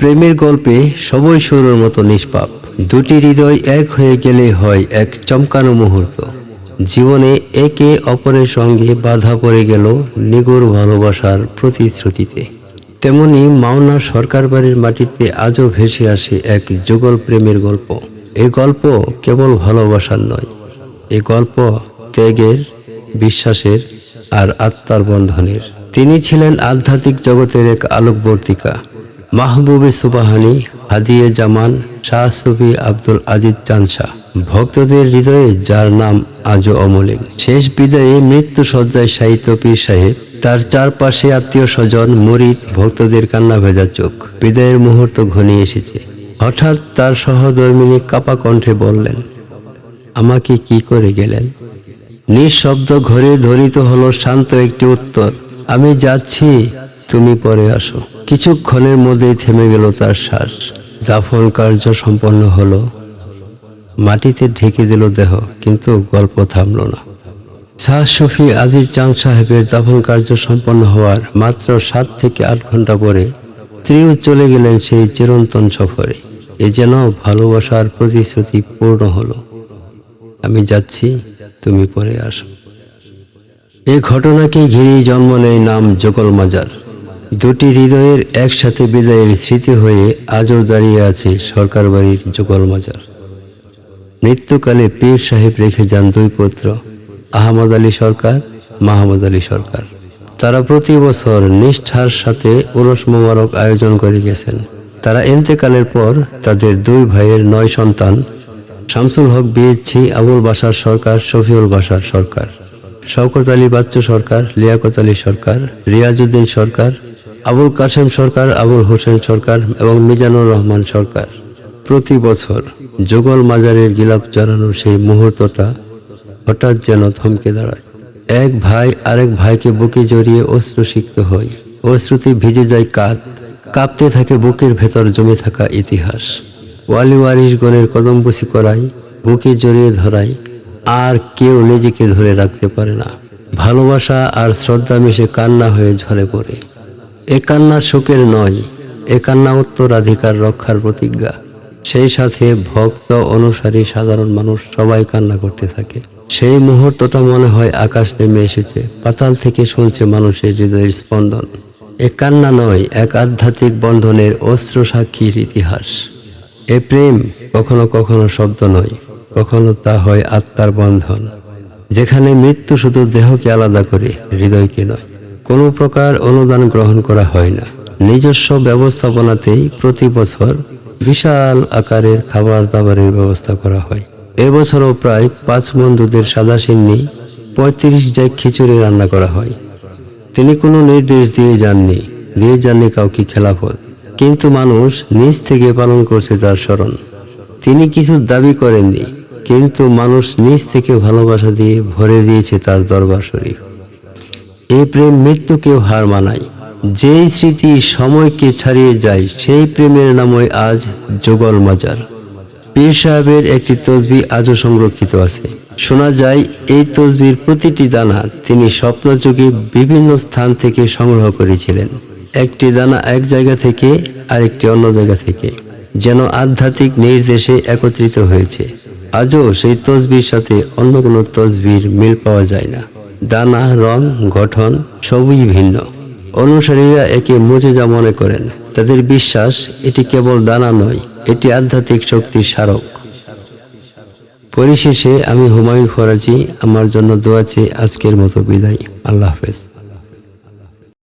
প্রেমের গল্পে সবই শুরুর মতো নিষ্পাপ। দুটি হৃদয় এক হয়ে গেলে হয় এক চমকানো মুহূর্ত। জীবনে একে অপরের সঙ্গে বাধা পড়ে গেল নিগুড় ভালোবাসার প্রতিশ্রুতিতে। তেমনি মাওনার সরকার বাড়ির মাটিতে আজও ভেসে আসে এক যুগল প্রেমের গল্প। এই গল্প কেবল ভালোবাসার নয়, এই গল্প ত্যাগের, বিশ্বাসের আর আত্মার বন্ধনের। তিনি ছিলেন আধ্যাত্মিক জগতের এক আলোকবর্তিকা। মাহবুবে সুবাহানি, হাদিয়ে জামান, শাহ সুফি আব্দুল আজিজ চান শাহ, ভক্তদের হৃদয়ে যার নাম আজও অমলিন। শেষ বিদায়ে মৃত্যু সজ্জায় শায়িত পীর সাহেব, তার চারপাশে আত্মীয় স্বজন, মুরিদ, ভক্তদের কান্না ভেজা চোখ। বিদায়ের মুহূর্ত ঘনিয়ে এসেছে। হঠাৎ তার সহধর্মিনী কাপা কণ্ঠে বললেন, আমাকে কি করে গেলেন? নিঃশব্দ ঘরে ধ্বনিত হলো শান্ত একটি উত্তর, আমি যাচ্ছি, তুমি পরে আসো। কিছুক্ষণের মধ্যেই থেমে গেল তার শ্বাস। দাফন কার্য সম্পন্ন হলো। মাটিতে ঢেকে দিল দেহ, কিন্তু গল্প থামল না। শাহ সুফি আজিজ চান সাহেবের দাফন কার্য সম্পন্ন হওয়ার মাত্র 7 থেকে 8 ঘন্টা পরে স্ত্রীও চলে গেলেন সেই চিরন্তন সফরে। এ যেন ভালোবাসার প্রতিশ্রুতি পূর্ণ হলো। আমি যাচ্ছি, তুমি পরে আসো। এই ঘটনাকে ঘিরেই জন্ম নেয় নাম যুগল মাজার। দুটি হৃদয়ের একসাথে বিদায়ের স্মৃতি হয়ে আজও দাঁড়িয়ে আছে সরকার বাড়ির যুগল মাজার। মৃত্যুকালে পীর সাহেব রেখে যান 2 পুত্র, আহমদ আলী সরকার, মাহমুদ আলী সরকার। তারা প্রতি বছর নিষ্ঠার সাথে উরস মোবারক আয়োজন করে গেছেন। তারা ইন্তেকালের পর তাদের 2 ভাইয়ের 9 সন্তান, শামসুল হক বিএসসি, আবুল বাশার সরকার, শফিউল বাশার সরকার, শওকত আলী বাচ্চু সরকার, লিয়াকত আলী সরকার, রিয়াজউদ্দিন সরকার, আবুল কাসেম সরকার, আবুল হোসেন সরকার এবং মিজানুর রহমান সরকার। প্রতি বছর যুগল মাজারের গিলাপ জড়ানোর সেই মুহূর্তটা হঠাৎ যেন থমকে দাঁড়ায়। এক ভাই আরেক ভাইকে বুকে জড়িয়ে অশ্রুসিক্ত হয়। অশ্রুতে ভিজে যায় কাঁধ, কাঁপতে থাকে বুকের ভেতর জমে থাকা ইতিহাস। ওয়ালি ওয়ারিশগণের কদমবুসি করায়, বুকে জড়িয়ে ধরায়, আর কেউ নিজেকে ধরে রাখতে পারে না। ভালোবাসা আর শ্রদ্ধা মিশে কান্না হয়ে ঝরে পড়ে। এ কান্না শোকের নয়, এ কান্না উত্তরাধিকার রক্ষার প্রতিজ্ঞা। সেই সাথে ভক্ত, অনুসারী, সাধারণ মানুষ সবাই কান্না করতে থাকে। সেই মুহূর্তটা মনে হয় আকাশ নেমে এসেছে, পাতাল থেকে শুনছে মানুষের হৃদয়ের স্পন্দন। এ কান্না নয়, এক আধ্যাত্মিক বন্ধনের অস্ত্র সাক্ষীর ইতিহাস। এ প্রেম কখনো কখনো শব্দ নয়, কখনো তা হয় আত্মার বন্ধন, যেখানে মৃত্যু শুধু দেহকে আলাদা করে, হৃদয়কে নয়। কোনো প্রকার অনুদান গ্রহণ করা হয় না। নিজস্ব ব্যবস্থাপনাতেই প্রতি বছর বিশাল আকারের খাবার দাবারের ব্যবস্থা করা হয়। এবছরও প্রায় 5 মণ দুধের সাদা সিন্নি, 35 জাগ খিচুড়ি রান্না করা হয়। তিনি কোনো নির্দেশ দিয়ে যাননি কাউকে খেলাফত, কিন্তু মানুষ নিজ থেকে পালন করছে তার স্মরণ। তিনি কিছু দাবি করেননি, কিন্তু মানুষ নিজ থেকে ভালোবাসা দিয়ে ভরে দিয়েছে তার দরবার শরীফ। এই প্রেম মৃত্যুকেও হার মানায়। যেই স্মৃতি সময়কে ছাড়িয়ে যায়, সেই প্রেমের নামই আজ যুগল মাজার। পীর সাহেবের একটি তসবিহ আজও সংরক্ষিত আছে। শোনা যায় এই তসবির প্রতিটি দানা তিনি স্বপ্নযোগে বিভিন্ন স্থান থেকে সংগ্রহ করেছিলেন। একটি দানা এক জায়গা থেকে, আরেকটি অন্য জায়গা থেকে, যেন আধ্যাত্মিক নির্দেশে একত্রিত হয়েছে। আজও সেই তসবির সাথে অন্য কোনো তসবির মিল পাওয়া যায় না। দানা, রং, গঠন সবই ভিন্ন। অনুসারীরা একে মুজিজা মনে করেন। তাদের বিশ্বাস এটি কেবল দানা নয়, এটি আধ্যাত্মিক শক্তির স্মারক। পরিশেষে আমি হুমায়ুন ফরাজি আমার জন্য দোয়া চেয়ে আজকের মতো বিদায়। আল্লাহ হাফেজ।